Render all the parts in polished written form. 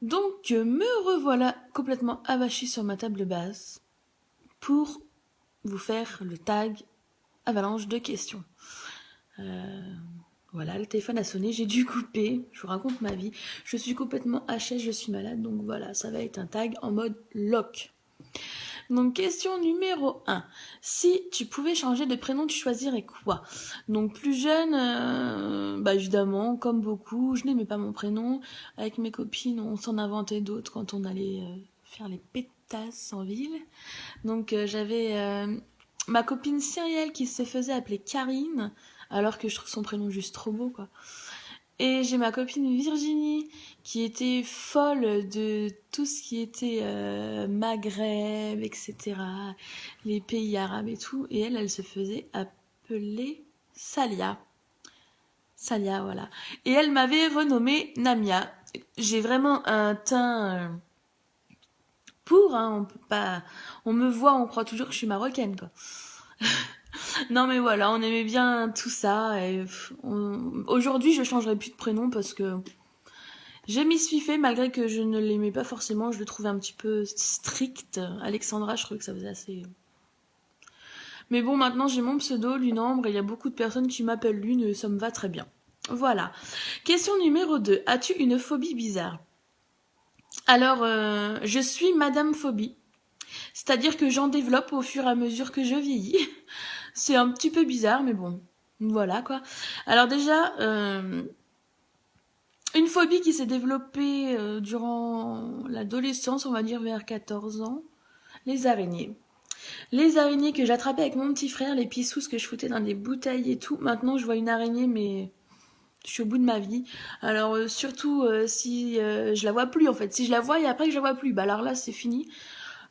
Donc, me revoilà complètement avachi sur ma table basse pour vous faire le tag avalanche de questions. Voilà, le téléphone a sonné, j'ai dû couper, je vous raconte ma vie. Je suis complètement HS, je suis malade, donc voilà, ça va être un tag en mode lock. Donc, question numéro 1. Si tu pouvais changer de prénom, tu choisirais quoi? Donc, plus jeune, évidemment, comme beaucoup, je n'aimais pas mon prénom. Avec mes copines, on s'en inventait d'autres quand on allait faire les pétasses en ville. Donc, j'avais ma copine Cyrielle qui se faisait appeler Karine, alors que je trouve son prénom juste trop beau, quoi. Et j'ai ma copine Virginie qui était folle de tout ce qui était Maghreb, etc. Les pays arabes et tout. Et elle se faisait appeler Salia. Salia, voilà. Et elle m'avait renommée Namia. J'ai vraiment un teint on peut pas... On me voit, on croit toujours que je suis marocaine, quoi. Non mais voilà, on aimait bien tout ça. Et aujourd'hui, je changerai plus de prénom parce que je m'y suis fait, malgré que je ne l'aimais pas forcément. Je le trouvais un petit peu strict. Alexandra, je trouvais que ça faisait assez... Mais bon, maintenant j'ai mon pseudo, Lunambre, et il y a beaucoup de personnes qui m'appellent Lune, et ça me va très bien. Voilà. Question numéro 2. As-tu une phobie bizarre? Alors, je suis Madame Phobie. C'est-à-dire que j'en développe au fur et à mesure que je vieillis. C'est un petit peu bizarre, mais bon, voilà quoi. Alors déjà, une phobie qui s'est développée durant l'adolescence, on va dire vers 14 ans, les araignées. Les araignées que j'attrapais avec mon petit frère, les pissous que je foutais dans des bouteilles et tout. Maintenant, je vois une araignée, mais je suis au bout de ma vie. Alors, surtout si je la vois plus, en fait. Si je la vois et après que je la vois plus, bah alors là, c'est fini.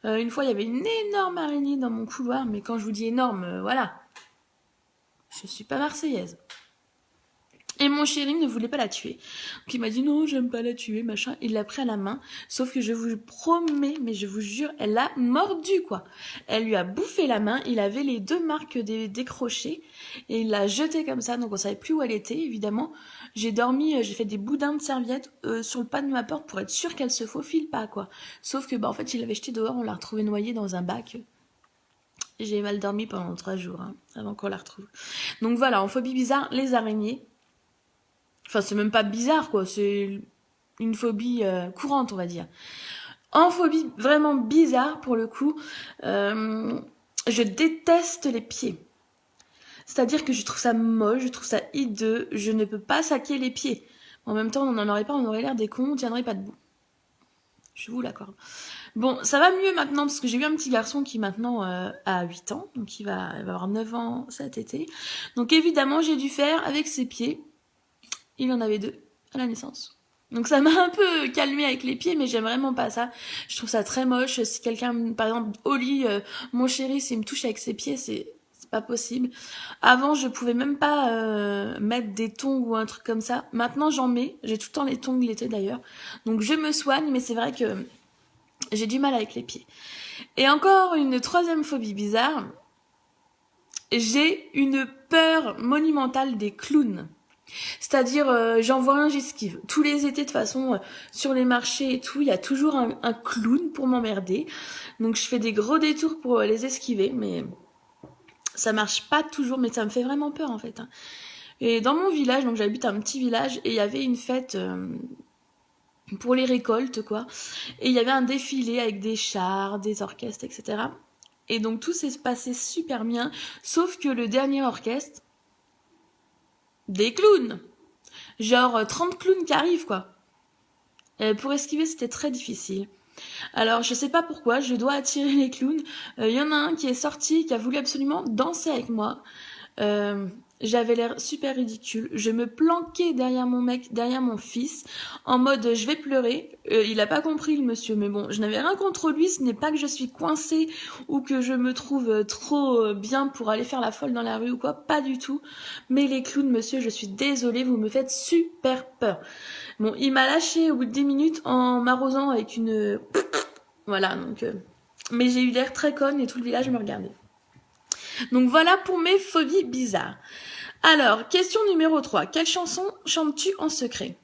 Une fois, il y avait une énorme araignée dans mon couloir, mais quand je vous dis énorme, voilà. Je suis pas marseillaise. Et mon chéri ne voulait pas la tuer. Donc il m'a dit non, j'aime pas la tuer, machin. Il l'a pris à la main. Sauf que je vous promets, mais je vous jure, elle l'a mordu, quoi. Elle lui a bouffé la main. Il avait les deux marques décrochées. Et il l'a jetée comme ça. Donc on savait plus où elle était, évidemment. J'ai dormi, j'ai fait des boudins de serviettes sur le pas de ma porte pour être sûre qu'elle se faufile pas, quoi. Sauf que, en fait, il l'avait jetée dehors. On l'a retrouvée noyée dans un bac. J'ai mal dormi pendant 3 jours, avant qu'on la retrouve. Donc voilà, en phobie bizarre, les araignées. Enfin, c'est même pas bizarre, quoi. C'est une phobie courante, on va dire. En phobie vraiment bizarre, pour le coup, je déteste les pieds. C'est-à-dire que je trouve ça moche, je trouve ça hideux, je ne peux pas saquer les pieds. En même temps, on n'en aurait pas, on aurait l'air des cons, on tiendrait pas debout. Je vous l'accorde. Bon, ça va mieux maintenant, parce que j'ai eu un petit garçon qui maintenant a 8 ans, donc il va avoir 9 ans cet été. Donc évidemment, j'ai dû faire avec ses pieds. Il en avait 2 à la naissance. Donc ça m'a un peu calmée avec les pieds, mais j'aime vraiment pas ça. Je trouve ça très moche. Si quelqu'un, par exemple, au lit, mon chéri, s'il me touche avec ses pieds, c'est pas possible. Avant, je pouvais même pas mettre des tongs ou un truc comme ça. Maintenant, j'en mets. J'ai tout le temps les tongs l'été d'ailleurs. Donc je me soigne, mais c'est vrai que j'ai du mal avec les pieds. Et encore une troisième phobie bizarre. J'ai une peur monumentale des clowns. C'est-à-dire, j'en vois un, j'esquive. Tous les étés, de toute façon, sur les marchés et tout, il y a toujours un clown pour m'emmerder. Donc je fais des gros détours pour les esquiver, mais ça marche pas toujours, mais ça me fait vraiment peur en fait. Et dans mon village, donc j'habite un petit village, et il y avait une fête pour les récoltes, quoi. Et il y avait un défilé avec des chars, des orchestres, etc. Et donc tout s'est passé super bien, sauf que le dernier orchestre, des clowns. Genre 30 clowns qui arrivent, quoi. Pour esquiver, c'était très difficile. Alors, je sais pas pourquoi, je dois attirer les clowns. Y en a un qui est sorti, qui a voulu absolument danser avec moi. J'avais l'air super ridicule. Je me planquais derrière mon mec, derrière mon fils, en mode je vais pleurer. Il a pas compris le monsieur, mais bon, je n'avais rien contre lui. Ce n'est pas que je suis coincée ou que je me trouve trop bien pour aller faire la folle dans la rue ou quoi, pas du tout. Mais les clowns, monsieur, je suis désolée, vous me faites super peur. Bon, il m'a lâché au bout de 10 minutes en m'arrosant avec une... Voilà, donc... Mais j'ai eu l'air très conne et tout le village me regardait. Donc voilà pour mes phobies bizarres. Alors, question numéro 3. Quelle chanson chantes-tu en secret?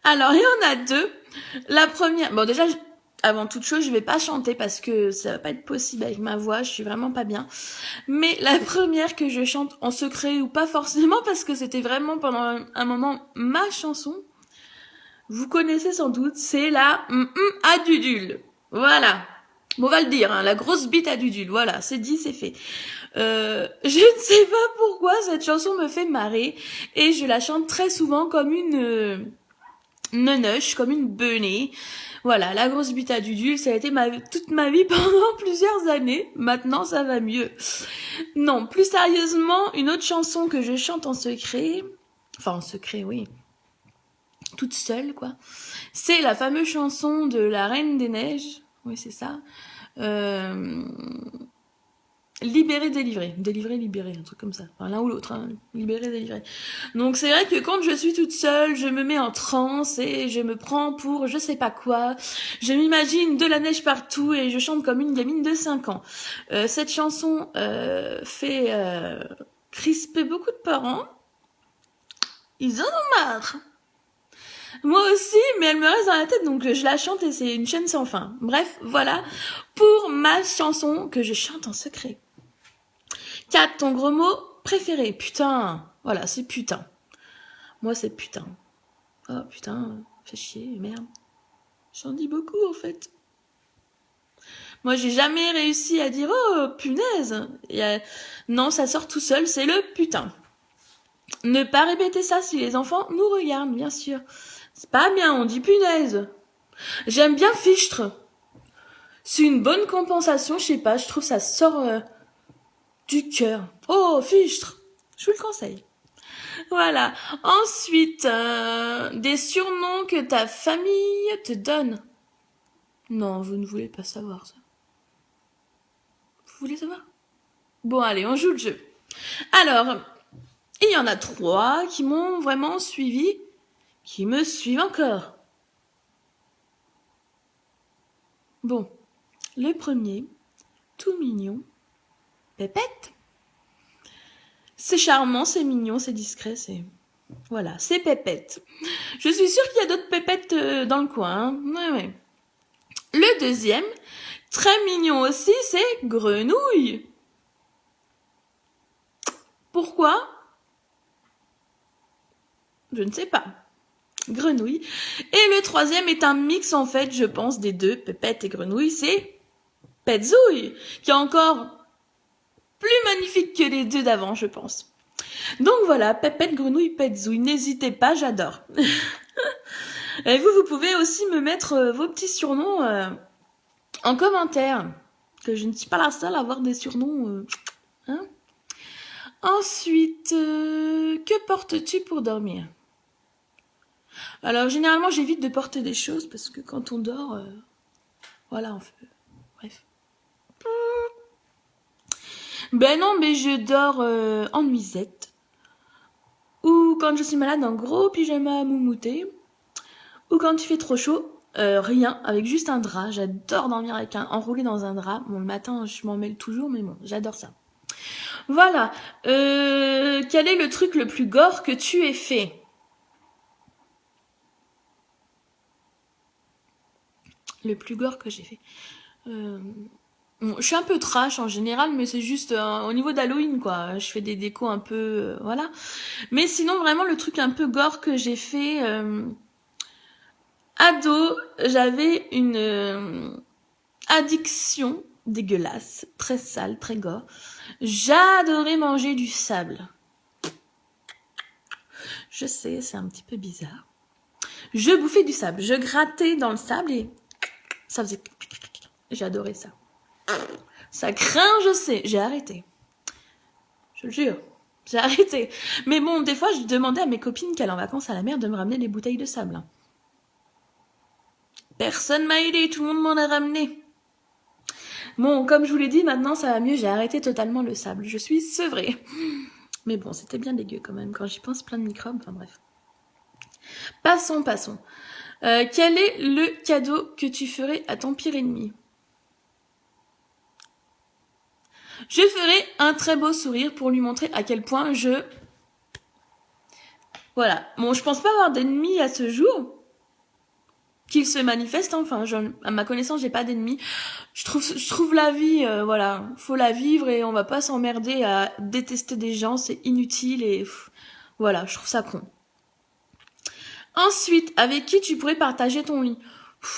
Alors, il y en a deux. La première, bon déjà, avant toute chose, je vais pas chanter parce que ça va pas être possible avec ma voix, je suis vraiment pas bien. Mais la première que je chante en secret ou pas forcément parce que c'était vraiment pendant un moment ma chanson, vous connaissez sans doute, c'est la à Dudule. Voilà. Bon, on va le dire, hein, la grosse bite à Dudule. Voilà, c'est dit, c'est fait. Je ne sais pas pourquoi cette chanson me fait marrer et je la chante très souvent comme une neunuche, comme une benée. Voilà, la grosse bite à Dudule, ça a été toute ma vie pendant plusieurs années. Maintenant, ça va mieux. Non, plus sérieusement, une autre chanson que je chante en secret, enfin en secret, oui, toute seule, quoi, c'est la fameuse chanson de la Reine des Neiges. Oui, c'est ça. Libéré, délivré. Délivré, libéré, un truc comme ça. Enfin, l'un ou l'autre, hein. Libéré, délivré. Donc c'est vrai que quand je suis toute seule, je me mets en transe et je me prends pour je sais pas quoi. Je m'imagine de la neige partout et je chante comme une gamine de 5 ans. Cette chanson fait crisper beaucoup de parents. Ils en ont marre. Moi aussi, mais elle me reste dans la tête, donc je la chante et c'est une chaîne sans fin. Bref, voilà pour ma chanson que je chante en secret. 4, ton gros mot préféré. Putain. Voilà, c'est putain. Moi, c'est putain. Oh, putain, fait chier, merde. J'en dis beaucoup, en fait. Moi, j'ai jamais réussi à dire, oh, punaise. Non, ça sort tout seul, c'est le putain. Ne pas répéter ça si les enfants nous regardent, bien sûr. C'est pas bien, on dit punaise. J'aime bien fichtre. C'est une bonne compensation, je sais pas, je trouve ça sort du cœur. Oh, fichtre. Je vous le conseille. Voilà. Ensuite, des surnoms que ta famille te donne. Non, vous ne voulez pas savoir ça. Vous voulez savoir? Bon, allez, on joue le jeu. Alors, il y en a 3 qui m'ont vraiment suivi, qui me suivent encore. Bon, le premier, tout mignon, Pépette. C'est charmant, c'est mignon, c'est discret, c'est... Voilà, c'est Pépette. Je suis sûre qu'il y a d'autres Pépettes dans le coin. Hein. Ouais. Le deuxième, très mignon aussi, c'est Grenouille. Pourquoi? Je ne sais pas. Grenouille. Et le troisième est un mix, en fait, je pense, des deux, Pépette et Grenouille, c'est Petzouille, qui est encore plus magnifique que les deux d'avant, je pense. Donc voilà, Pépette, Grenouille, Petzouille. N'hésitez pas, j'adore. Et vous pouvez aussi me mettre vos petits surnoms en commentaire. Que je ne suis pas la seule à avoir des surnoms. Hein. Ensuite, que portes-tu pour dormir? Alors, généralement, j'évite de porter des choses parce que quand on dort, voilà, on fait... Bref. Ben non, mais je dors en nuisette. Ou quand je suis malade, en gros pyjama moumouté. Ou quand il fait trop chaud, rien, avec juste un drap. J'adore dormir avec enroulé dans un drap. Bon, le matin, je m'en mêle toujours, mais bon, j'adore ça. Voilà. Quel est le truc le plus gore que tu aies fait? Le plus gore que j'ai fait. Bon, je suis un peu trash en général, mais c'est juste au niveau d'Halloween, quoi. Je fais des décos un peu... voilà. Mais sinon, vraiment, le truc un peu gore que j'ai fait... ado, j'avais une addiction dégueulasse, très sale, très gore. J'adorais manger du sable. Je sais, c'est un petit peu bizarre. Je bouffais du sable. Je grattais dans le sable et ça faisait... J'adorais ça. Ça craint, je sais. J'ai arrêté. Je le jure. J'ai arrêté. Mais bon, des fois, je demandais à mes copines qui allaient en vacances à la mer de me ramener des bouteilles de sable. Personne m'a aidé, tout le monde m'en a ramené. Bon, comme je vous l'ai dit, maintenant ça va mieux, j'ai arrêté totalement le sable. Je suis sevrée. Mais bon, c'était bien dégueu quand même. Quand j'y pense, plein de microbes, enfin bref. Passons. Quel est le cadeau que tu ferais à ton pire ennemi? Je ferai un très beau sourire pour lui montrer à quel point je... Voilà. Bon, je pense pas avoir d'ennemis à ce jour. qu'il se manifeste. Enfin, à ma connaissance, j'ai pas d'ennemis. Je trouve la vie, voilà, faut la vivre et on va pas s'emmerder à détester des gens, c'est inutile et voilà, je trouve ça con. Ensuite, avec qui tu pourrais partager ton lit?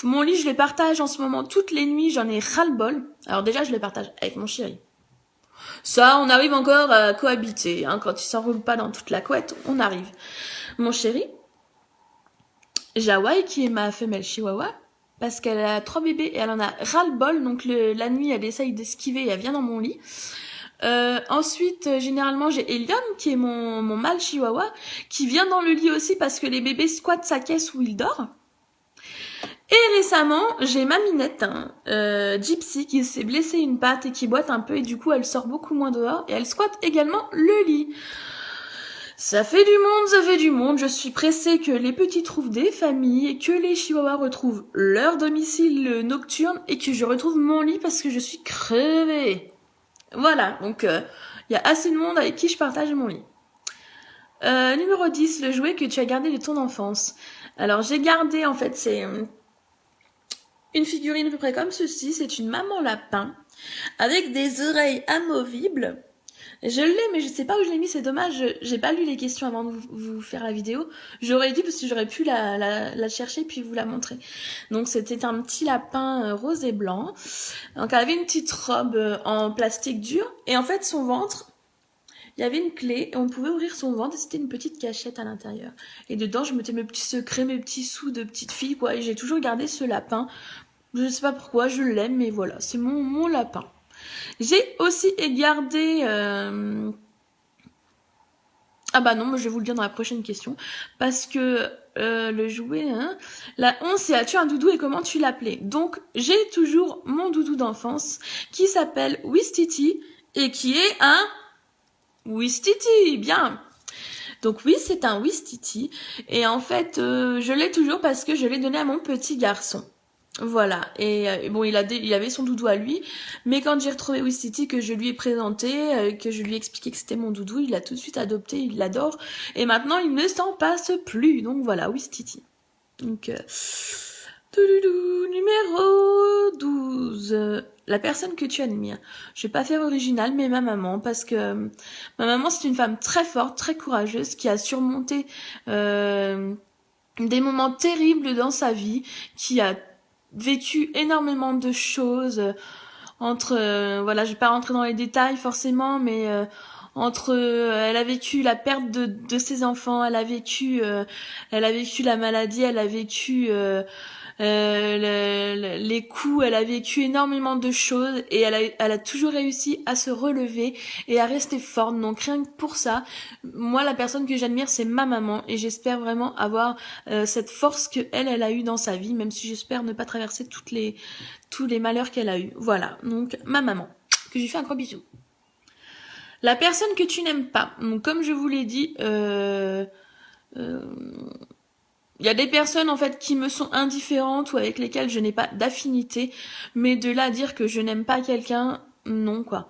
Mon lit, je le partage en ce moment toutes les nuits, j'en ai ras-le-bol. Alors déjà, je le partage avec mon chéri. Ça, on arrive encore à cohabiter. Hein. Quand il s'enroule pas dans toute la couette, on arrive. Mon chéri, Jawai, qui est ma femelle chihuahua, parce qu'elle a 3 bébés et elle en a ras-le-bol. Donc la nuit, elle essaye d'esquiver et elle vient dans mon lit. Ensuite, généralement, j'ai Elion, qui est mon mâle chihuahua, qui vient dans le lit aussi parce que les bébés squattent sa caisse où il dort. Et récemment, j'ai ma minette, Gypsy, qui s'est blessée une patte et qui boite un peu et du coup, elle sort beaucoup moins dehors et elle squatte également le lit. Ça fait du monde, je suis pressée que les petits trouvent des familles, que les chihuahuas retrouvent leur domicile nocturne et que je retrouve mon lit parce que je suis crevée. Voilà, donc il y a assez de monde avec qui je partage mon lit. Numéro 10, le jouet que tu as gardé de ton enfance. Alors j'ai gardé, en fait, c'est une figurine à peu près comme ceci, c'est une maman lapin avec des oreilles amovibles. Je l'ai, mais je sais pas où je l'ai mis, c'est dommage, j'ai pas lu les questions avant de vous faire la vidéo. J'aurais dû parce que j'aurais pu la chercher puis vous la montrer. Donc c'était un petit lapin rose et blanc. Donc elle avait une petite robe en plastique dur et en fait son ventre, il y avait une clé et on pouvait ouvrir son ventre et c'était une petite cachette à l'intérieur. Et dedans je mettais mes petits secrets, mes petits sous de petite fille quoi. Et j'ai toujours gardé ce lapin. Je sais pas pourquoi, je l'aime, mais voilà, c'est mon lapin. J'ai aussi gardé... Ah bah non, je vais vous le dire dans la prochaine question. Parce que le jouet... Hein, la 11, c'est as-tu un doudou et comment tu l'appelais? Donc, j'ai toujours mon doudou d'enfance qui s'appelle Wistiti et qui est un... Wistiti, bien. Donc oui, c'est un Wistiti. Et en fait, je l'ai toujours parce que je l'ai donné à mon petit garçon. Voilà, et bon, il avait son doudou à lui, mais quand j'ai retrouvé Wistiti, que je lui ai présenté, que je lui ai expliqué que c'était mon doudou, il l'a tout de suite adopté, il l'adore, et maintenant il ne s'en passe plus, donc voilà, Wistiti. Donc, numéro 12, la personne que tu admires. Je vais pas faire original, mais ma maman, parce que ma maman c'est une femme très forte, très courageuse, qui a surmonté des moments terribles dans sa vie, qui a vécu énormément de choses entre voilà, je vais pas rentrer dans les détails forcément, mais entre elle a vécu la perte de ses enfants, elle a vécu la maladie, elle a vécu les coups, elle a vécu énormément de choses et elle a toujours réussi à se relever et à rester forte. Donc rien que pour ça, moi la personne que j'admire c'est ma maman et j'espère vraiment avoir cette force que elle a eue dans sa vie, même si j'espère ne pas traverser tous les malheurs qu'elle a eus. Voilà, donc ma maman, que je lui fais un gros bisou. La personne que tu n'aimes pas, donc comme je vous l'ai dit, il y a des personnes en fait qui me sont indifférentes ou avec lesquelles je n'ai pas d'affinité, mais de là à dire que je n'aime pas quelqu'un, non quoi.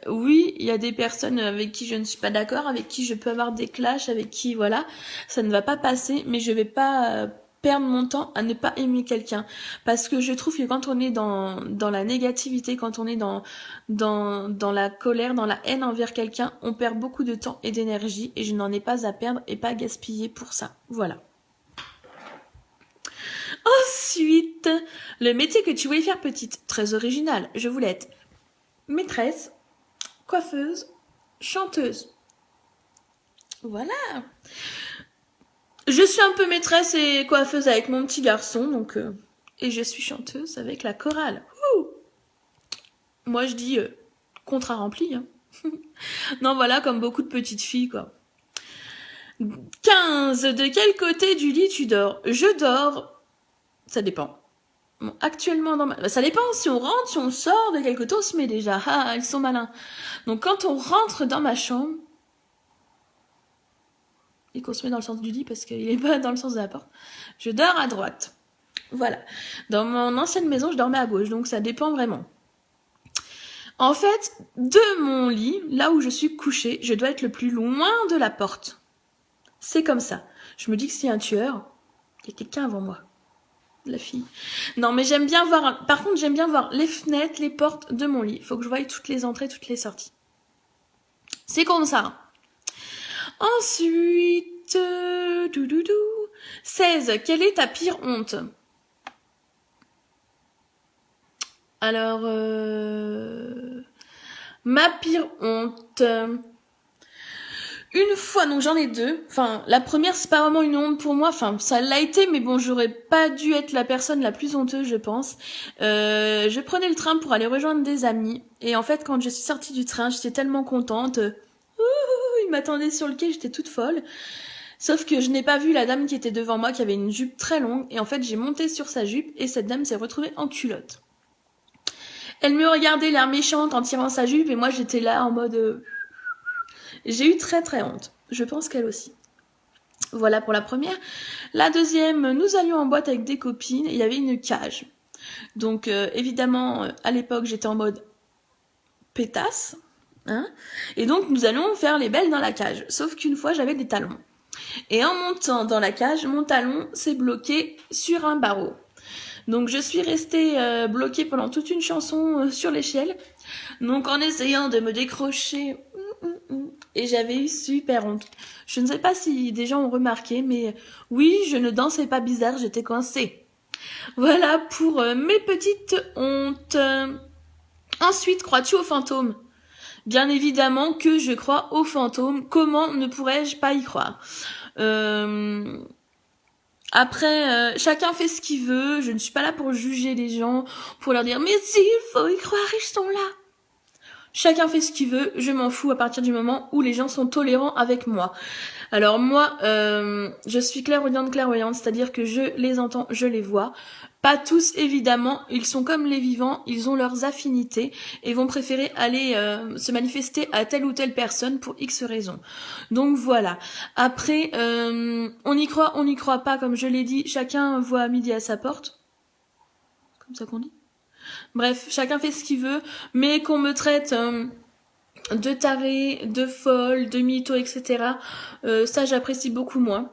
Oui, il y a des personnes avec qui je ne suis pas d'accord, avec qui je peux avoir des clashs, avec qui voilà, ça ne va pas passer, mais je vais pas perdre mon temps à ne pas aimer quelqu'un, parce que je trouve que quand on est dans la négativité, quand on est dans la colère, dans la haine envers quelqu'un, on perd beaucoup de temps et d'énergie et je n'en ai pas à perdre et pas à gaspiller pour ça. Voilà. Ensuite, le métier que tu voulais faire petite, très original, je voulais être maîtresse, coiffeuse, chanteuse. Voilà. Je suis un peu maîtresse et coiffeuse avec mon petit garçon, donc et je suis chanteuse avec la chorale. Ouh. Moi je dis contrat rempli. Hein. Non voilà, comme beaucoup de petites filles quoi. 15. De quel côté du lit tu dors? Je dors... Ça dépend. Bon, actuellement dans ma... Ça dépend si on rentre, si on sort, de quel côté on se met déjà. Ah, ils sont malins. Donc quand on rentre dans ma chambre, et qu'on se met dans le sens du lit parce qu'il est pas dans le sens de la porte, je dors à droite. Voilà. Dans mon ancienne maison, je dormais à gauche, donc ça dépend vraiment. En fait, de mon lit, là où je suis couchée, je dois être le plus loin de la porte. C'est comme ça. Je me dis que s'il y a un tueur, il y a quelqu'un avant moi. La fille. Non, mais j'aime bien voir... Par contre, j'aime bien voir les fenêtres, les portes de mon lit. Faut que je voie toutes les entrées, toutes les sorties. C'est comme ça. Ensuite... 16. Quelle est ta pire honte? Alors... Ma pire honte... Une fois, donc j'en ai deux. Enfin, la première, c'est pas vraiment une honte pour moi. Enfin, ça l'a été, mais bon, j'aurais pas dû être la personne la plus honteuse, je pense. Je prenais le train pour aller rejoindre des amis. Et en fait, quand je suis sortie du train, j'étais tellement contente. Ils m'attendaient sur le quai, j'étais toute folle. Sauf que je n'ai pas vu la dame qui était devant moi, qui avait une jupe très longue. Et en fait, j'ai monté sur sa jupe et cette dame s'est retrouvée en culotte. Elle me regardait l'air méchante en tirant sa jupe et moi, j'étais là en mode... J'ai eu très très honte. Je pense qu'elle aussi. Voilà pour la première. La deuxième, nous allions en boîte avec des copines et il y avait une cage. Donc évidemment, à l'époque, j'étais en mode pétasse. Hein, et donc nous allons faire les belles dans la cage. Sauf qu'une fois, j'avais des talons. Et en montant dans la cage, mon talon s'est bloqué sur un barreau. Donc je suis restée bloquée pendant toute une chanson sur l'échelle. Donc en essayant de me décrocher... Et j'avais eu super honte. Je ne sais pas si des gens ont remarqué, mais oui, je ne dansais pas bizarre, j'étais coincée. Voilà pour mes petites hontes. Ensuite, crois-tu aux fantômes? Bien évidemment que je crois aux fantômes. Comment ne pourrais-je pas y croire? Après, chacun fait ce qu'il veut. Je ne suis pas là pour juger les gens, pour leur dire « Mais si, il faut y croire, ils sont là !» Chacun fait ce qu'il veut, je m'en fous à partir du moment où les gens sont tolérants avec moi. Alors moi, je suis clairvoyante, c'est-à-dire que je les entends, je les vois. Pas tous, évidemment, ils sont comme les vivants, ils ont leurs affinités et vont préférer aller se manifester à telle ou telle personne pour X raisons. Donc voilà. Après, on y croit, on n'y croit pas, comme je l'ai dit, chacun voit à midi à sa porte. Comme ça qu'on dit. Bref, chacun fait ce qu'il veut, mais qu'on me traite de taré, de folle, de mytho, etc. Ça, j'apprécie beaucoup moins.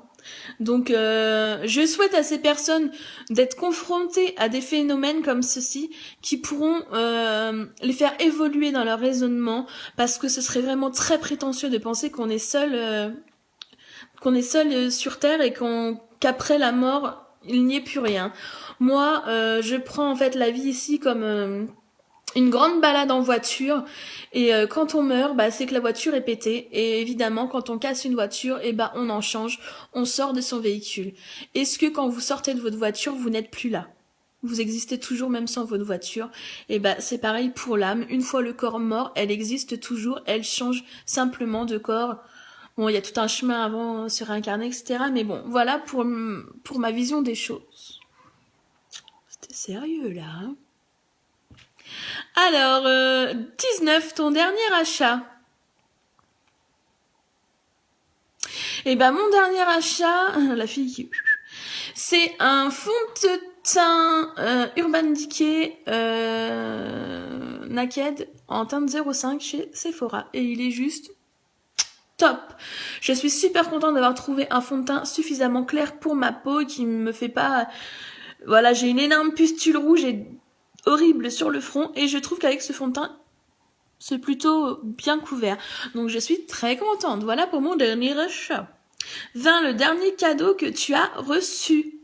Donc, je souhaite à ces personnes d'être confrontées à des phénomènes comme ceci qui pourront les faire évoluer dans leur raisonnement, parce que ce serait vraiment très prétentieux de penser qu'on est seul sur Terre et qu'après la mort, il n'y ait plus rien. Moi, je prends en fait la vie ici comme une grande balade en voiture et quand on meurt, c'est que la voiture est pétée et évidemment quand on casse une voiture, on en change, on sort de son véhicule. Est-ce que quand vous sortez de votre voiture, vous n'êtes plus là? Vous existez toujours même sans votre voiture. Et c'est pareil pour l'âme. Une fois le corps mort, elle existe toujours, elle change simplement de corps. Bon, il y a tout un chemin avant de se réincarner, etc. Mais bon, voilà pour ma vision des choses. C'était sérieux, là. Hein. Alors, 19, ton dernier achat. Mon dernier achat, la fille qui... C'est un fond de teint Urban Decay Naked en teinte 05 chez Sephora. Et il est juste... top. Je suis super contente d'avoir trouvé un fond de teint suffisamment clair pour ma peau qui me fait pas... Voilà, j'ai une énorme pustule rouge et horrible sur le front et je trouve qu'avec ce fond de teint, c'est plutôt bien couvert. Donc je suis très contente. Voilà pour mon dernier achat. 20, le dernier cadeau que tu as reçu.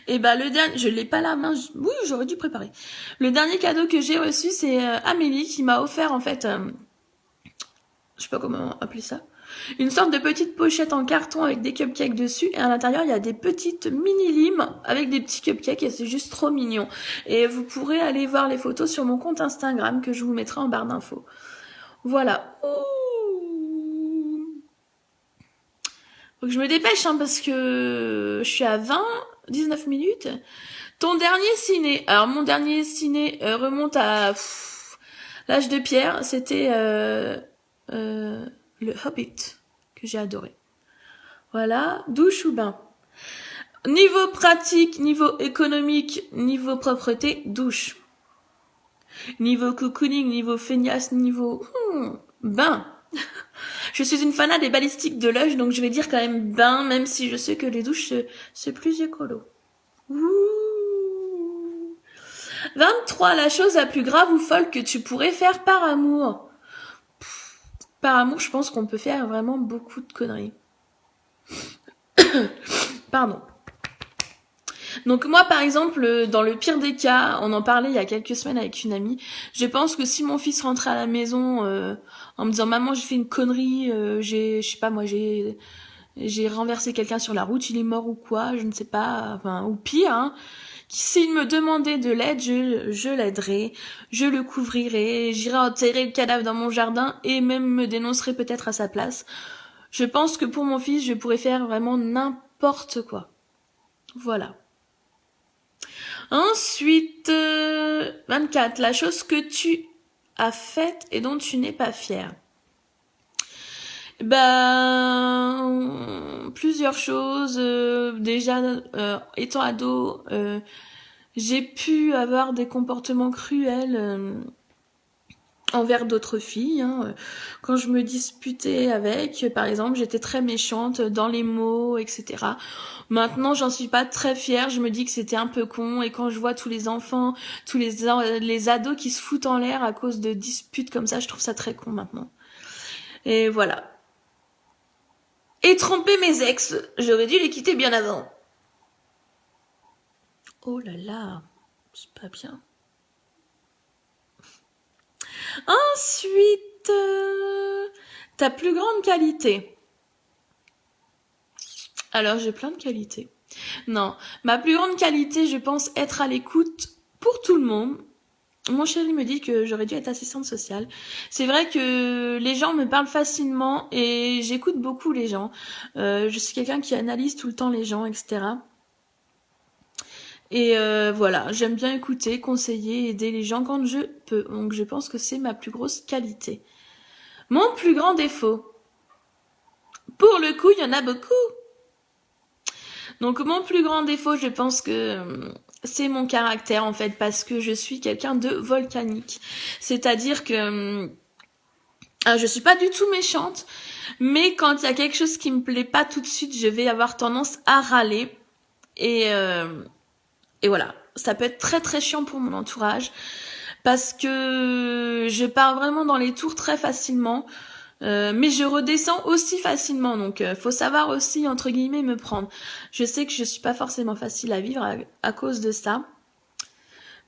Et le dernier, je l'ai pas là, mince. Oui, j'aurais dû préparer. Le dernier cadeau que j'ai reçu, c'est Amélie qui m'a offert en fait... je sais pas comment appeler ça, une sorte de petite pochette en carton avec des cupcakes dessus et à l'intérieur il y a des petites mini limes avec des petits cupcakes et c'est juste trop mignon. Et vous pourrez aller voir les photos sur mon compte Instagram que je vous mettrai en barre d'infos. Voilà. Ouh. Faut que je me dépêche parce que je suis à 19 minutes. Ton dernier ciné. Alors mon dernier ciné remonte à l'âge de pierre. C'était... le Hobbit, que j'ai adoré. Voilà, douche ou bain. Niveau pratique, niveau économique, niveau propreté, douche. Niveau cocooning, niveau feignasse, niveau bain. Je suis une fanat des balistiques de Lush, donc je vais dire quand même bain, même si je sais que les douches, c'est plus écolo. Ouh. 23, la chose la plus grave ou folle que tu pourrais faire par amour. Par amour, je pense qu'on peut faire vraiment beaucoup de conneries. Pardon. Donc moi, par exemple, dans le pire des cas, on en parlait il y a quelques semaines avec une amie, je pense que si mon fils rentrait à la maison en me disant « Maman, j'ai fait une connerie, je sais pas moi, j'ai renversé quelqu'un sur la route, il est mort ou quoi, je ne sais pas, enfin, ou pire, hein. S'il me demandait de l'aide, je l'aiderais, je le couvrirais, j'irais enterrer le cadavre dans mon jardin et même me dénoncerais peut-être à sa place. Je pense que pour mon fils, je pourrais faire vraiment n'importe quoi. Voilà. Ensuite, 24, la chose que tu as faite et dont tu n'es pas fière. Plusieurs choses. Déjà, étant ado, j'ai pu avoir des comportements cruels envers d'autres filles. Hein. Quand je me disputais avec, par exemple, j'étais très méchante dans les mots, etc. Maintenant, j'en suis pas très fière. Je me dis que c'était un peu con. Et quand je vois tous les enfants, tous les ados qui se foutent en l'air à cause de disputes comme ça, je trouve ça très con maintenant. Et voilà. Et tromper mes ex, j'aurais dû les quitter bien avant. Oh là là, c'est pas bien. Ensuite, ta plus grande qualité. Alors, j'ai plein de qualités. Non, ma plus grande qualité, je pense être à l'écoute pour tout le monde. Mon chéri me dit que j'aurais dû être assistante sociale. C'est vrai que les gens me parlent facilement et j'écoute beaucoup les gens. Je suis quelqu'un qui analyse tout le temps les gens, etc. Et voilà, j'aime bien écouter, conseiller, aider les gens quand je peux. Donc je pense que c'est ma plus grosse qualité. Mon plus grand défaut. Pour le coup, il y en a beaucoup. Donc mon plus grand défaut, je pense que c'est mon caractère en fait, parce que je suis quelqu'un de volcanique. C'est-à-dire que je suis pas du tout méchante, mais quand il y a quelque chose qui me plaît pas tout de suite, je vais avoir tendance à râler. Et voilà, ça peut être très très chiant pour mon entourage, parce que je pars vraiment dans les tours très facilement. Mais je redescends aussi facilement, donc faut savoir aussi entre guillemets me prendre. Je sais que je suis pas forcément facile à vivre à cause de ça,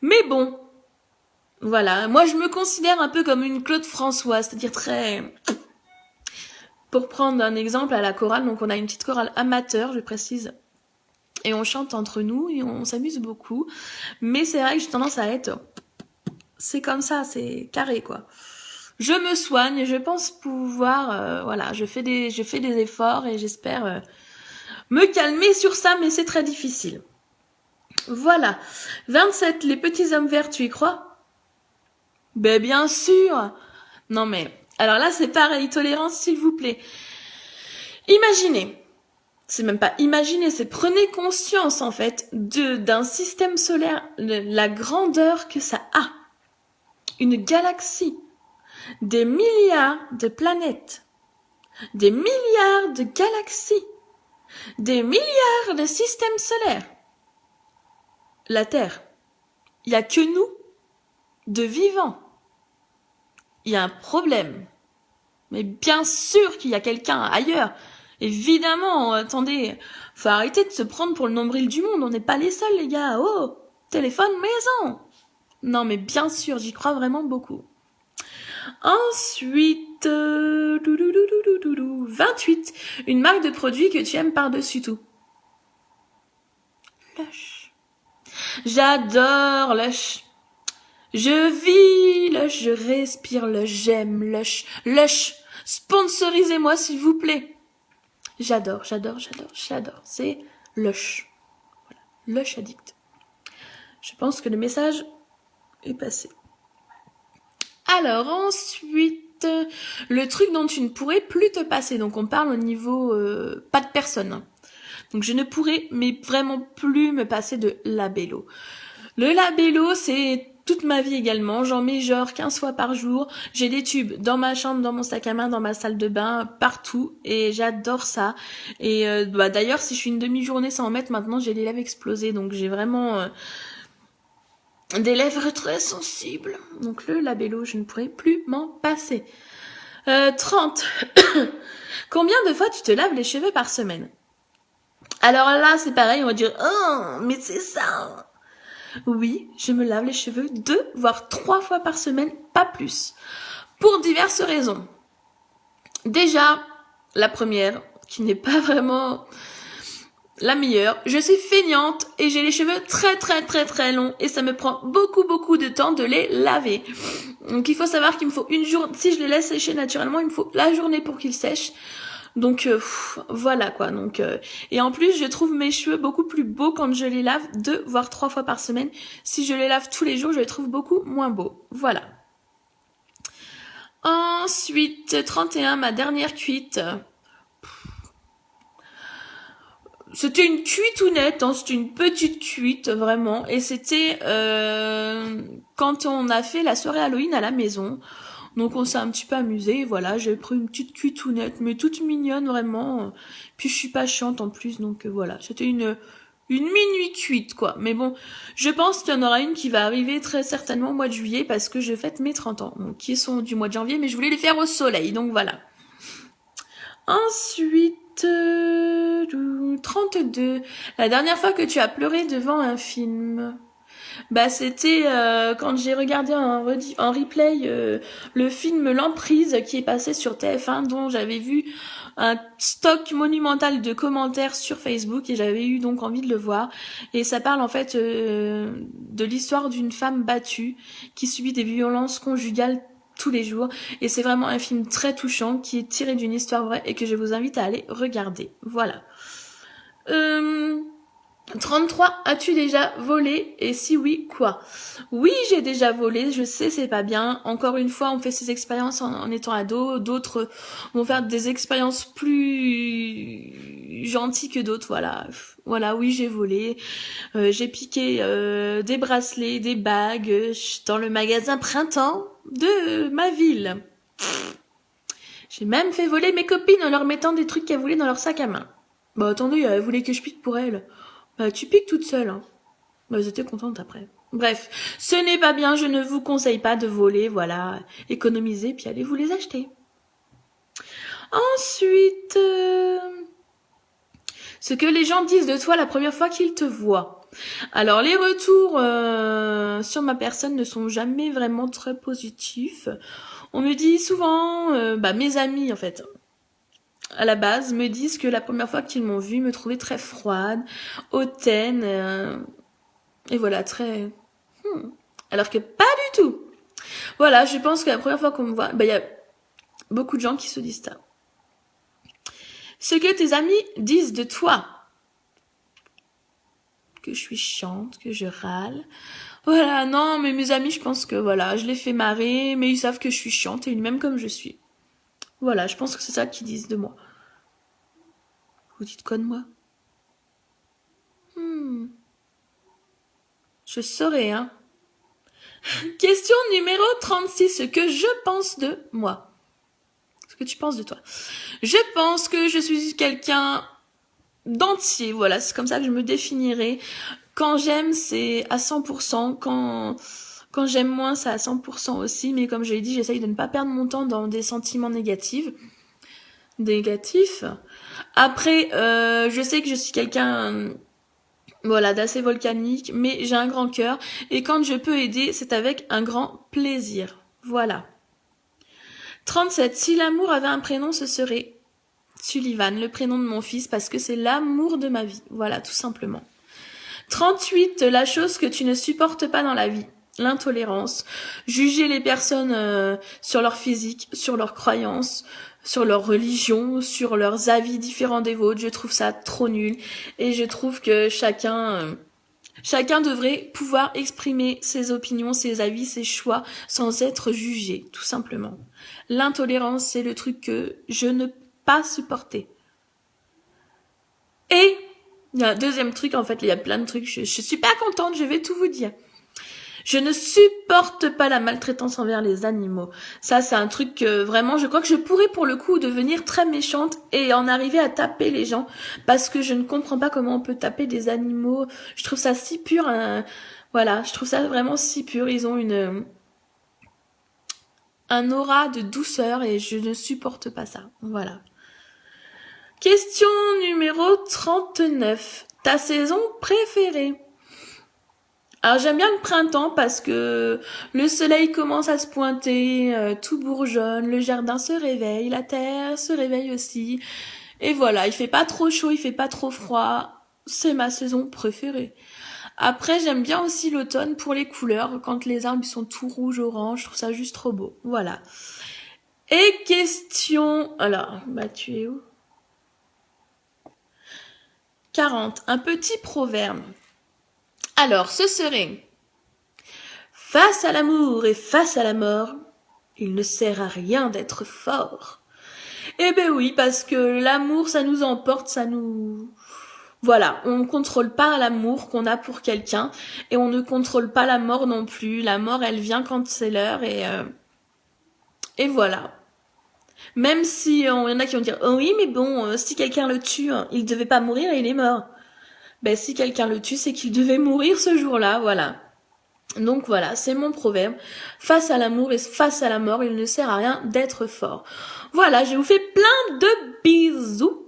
mais bon, voilà. Moi, je me considère un peu comme une Claude François, c'est-à-dire très. Pour prendre un exemple à la chorale, donc on a une petite chorale amateur, je précise, et on chante entre nous et on s'amuse beaucoup. Mais c'est vrai que j'ai tendance à être, c'est comme ça, c'est carré quoi. Je me soigne, je pense pouvoir, voilà, je fais des efforts et j'espère me calmer sur ça, mais c'est très difficile. Voilà. 27, les petits hommes verts, tu y crois? Ben bien sûr. Non mais, alors là c'est pareil, tolérance s'il vous plaît. Imaginez, c'est même pas imaginer, c'est prenez conscience en fait d'un système solaire, la grandeur que ça a. Une galaxie. Des milliards de planètes, des milliards de galaxies, des milliards de systèmes solaires. La Terre, il n'y a que nous de vivants. Il y a un problème. Mais bien sûr qu'il y a quelqu'un ailleurs. Évidemment, attendez, faut arrêter de se prendre pour le nombril du monde, on n'est pas les seuls les gars. Oh, téléphone maison. Non mais bien sûr, j'y crois vraiment beaucoup. Ensuite, 28. Une marque de produit que tu aimes par-dessus tout. Lush. J'adore Lush. Je vis Lush, je respire Lush, j'aime Lush. Lush, sponsorisez-moi s'il vous plaît. J'adore. C'est Lush. Voilà. Lush addict. Je pense que le message est passé. Alors ensuite, le truc dont tu ne pourrais plus te passer. Donc on parle au niveau pas de personne. Donc je ne pourrais mais vraiment plus me passer de labello. Le labello, c'est toute ma vie également. J'en mets genre 15 fois par jour. J'ai des tubes dans ma chambre, dans mon sac à main, dans ma salle de bain, partout. Et j'adore ça. Et d'ailleurs, si je suis une demi-journée sans en mettre, maintenant j'ai les lèvres explosées. Donc j'ai vraiment des lèvres très sensibles. Donc le labello, je ne pourrais plus m'en passer. 30. Combien de fois tu te laves les cheveux par semaine? Alors là, c'est pareil, on va dire, oh, mais c'est ça. Oui, je me lave les cheveux 2 voire 3 fois par semaine, pas plus. Pour diverses raisons. Déjà, la première, qui n'est pas vraiment la meilleure, je suis feignante et j'ai les cheveux très très très très longs et ça me prend beaucoup de temps de les laver. Donc il faut savoir qu'il me faut une journée, si je les laisse sécher naturellement, il me faut la journée pour qu'ils sèchent. Donc voilà quoi. Donc et en plus je trouve mes cheveux beaucoup plus beaux quand je les lave 2 voire 3 fois par semaine. Si je les lave tous les jours, je les trouve beaucoup moins beaux. Voilà. Ensuite 31, ma dernière cuite. C'était une cuitounette, hein, c'était une petite cuite vraiment, et c'était quand on a fait la soirée Halloween à la maison. Donc on s'est un petit peu amusé, voilà, j'ai pris une petite cuitounette, mais toute mignonne vraiment. Puis je suis pas chiante en plus, donc voilà, c'était une minuit cuite quoi. Mais bon, je pense qu'il y en aura une qui va arriver très certainement au mois de juillet parce que je fête mes 30 ans, donc qui sont du mois de janvier, mais je voulais les faire au soleil, donc voilà. Ensuite, 32. La dernière fois que tu as pleuré devant un film? Bah c'était quand j'ai regardé en replay le film L'Emprise qui est passé sur TF1 dont j'avais vu un stock monumental de commentaires sur Facebook et j'avais eu donc envie de le voir. Et ça parle en fait de l'histoire d'une femme battue qui subit des violences conjugales tous les jours. Et c'est vraiment un film très touchant qui est tiré d'une histoire vraie et que je vous invite à aller regarder. Voilà. 33, as-tu déjà volé? Et si oui, quoi? Oui, j'ai déjà volé, je sais, c'est pas bien. Encore une fois, on fait ces expériences en étant ado. D'autres vont faire des expériences plus gentilles que d'autres, voilà. Voilà, oui, j'ai volé. J'ai piqué des bracelets, des bagues dans le magasin Printemps de ma ville. J'ai même fait voler mes copines en leur mettant des trucs qu'elles voulaient dans leur sac à main. Bah attendez, elle voulait que je pique pour elle. Bah tu piques toute seule, hein. Bah j'étais contente après. Bref, ce n'est pas bien, je ne vous conseille pas de voler, voilà. Économisez, puis allez vous les acheter. Ensuite, ce que les gens disent de toi la première fois qu'ils te voient. Alors les retours sur ma personne ne sont jamais vraiment très positifs. On me dit souvent, mes amis en fait, à la base, me disent que la première fois qu'ils m'ont vue, me trouvaient très froide, hautaine, et voilà, très... Alors que pas du tout. Voilà, je pense que la première fois qu'on me voit, y a beaucoup de gens qui se disent ça. Ce que tes amis disent de toi. Que je suis chiante, que je râle. Voilà, non, mais mes amis, je pense que voilà, je les fais marrer, mais ils savent que je suis chiante et ils m'aiment comme je suis. Voilà, je pense que c'est ça qu'ils disent de moi. Vous dites quoi de moi? Je saurais, hein. Question numéro 36. Ce que je pense de moi. Ce que tu penses de toi. Je pense que je suis quelqu'un d'entier. Voilà, c'est comme ça que je me définirais. Quand j'aime, c'est à 100%. Quand j'aime moins, c'est à 100% aussi. Mais comme je l'ai dit, j'essaye de ne pas perdre mon temps dans des sentiments négatifs. Après, je sais que je suis quelqu'un... Voilà, d'assez volcanique, mais j'ai un grand cœur. Et quand je peux aider, c'est avec un grand plaisir. Voilà. 37. Si l'amour avait un prénom, ce serait Sullivan, le prénom de mon fils, parce que c'est l'amour de ma vie. Voilà, tout simplement. 38. La chose que tu ne supportes pas dans la vie. L'intolérance. Juger les personnes sur leur physique, sur leurs croyances, sur leur religion, sur leurs avis différents des vôtres. Je trouve ça trop nul. Et je trouve que chacun devrait pouvoir exprimer ses opinions, ses avis, ses choix sans être jugé, tout simplement. L'intolérance, c'est le truc que je ne peux pas supporter. Et il y a un deuxième truc, en fait, il y a plein de trucs, je suis pas contente, je vais tout vous dire. Je ne supporte pas la maltraitance envers les animaux. Ça, c'est un truc que vraiment, je crois que je pourrais pour le coup devenir très méchante et en arriver à taper les gens parce que je ne comprends pas comment on peut taper des animaux. Je trouve ça si pur. Voilà, je trouve ça vraiment si pur. Ils ont un aura de douceur et je ne supporte pas ça. Voilà. Question numéro 39. Ta saison préférée? Alors j'aime bien le printemps parce que le soleil commence à se pointer, tout bourgeonne, le jardin se réveille, la terre se réveille aussi. Et voilà, il fait pas trop chaud, il fait pas trop froid. C'est ma saison préférée. Après, j'aime bien aussi l'automne pour les couleurs, quand les arbres sont tout rouges, orange, je trouve ça juste trop beau. Voilà. Et question... Alors, bah tu es où? 40. Un petit proverbe. Alors, ce serait: face à l'amour et face à la mort, il ne sert à rien d'être fort. Eh ben oui, parce que l'amour, ça nous emporte, ça nous... Voilà, on ne contrôle pas l'amour qu'on a pour quelqu'un et on ne contrôle pas la mort non plus. La mort, elle vient quand c'est l'heure et voilà. Même si y en a qui vont dire oh oui mais bon si quelqu'un le tue, il devait pas mourir et il est mort. Ben si quelqu'un le tue, c'est qu'il devait mourir ce jour-là, voilà. Donc voilà, c'est mon proverbe. Face à l'amour et face à la mort, il ne sert à rien d'être fort. Voilà, je vous fais plein de bisous.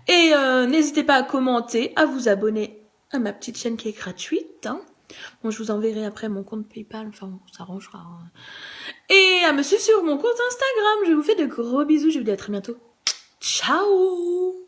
Et n'hésitez pas à commenter, à vous abonner à ma petite chaîne qui est gratuite. Hein. Bon, je vous enverrai après mon compte PayPal, enfin on s'arrangera. Hein. Et à me suivre sur mon compte Instagram. Je vous fais de gros bisous, je vous dis à très bientôt. Ciao!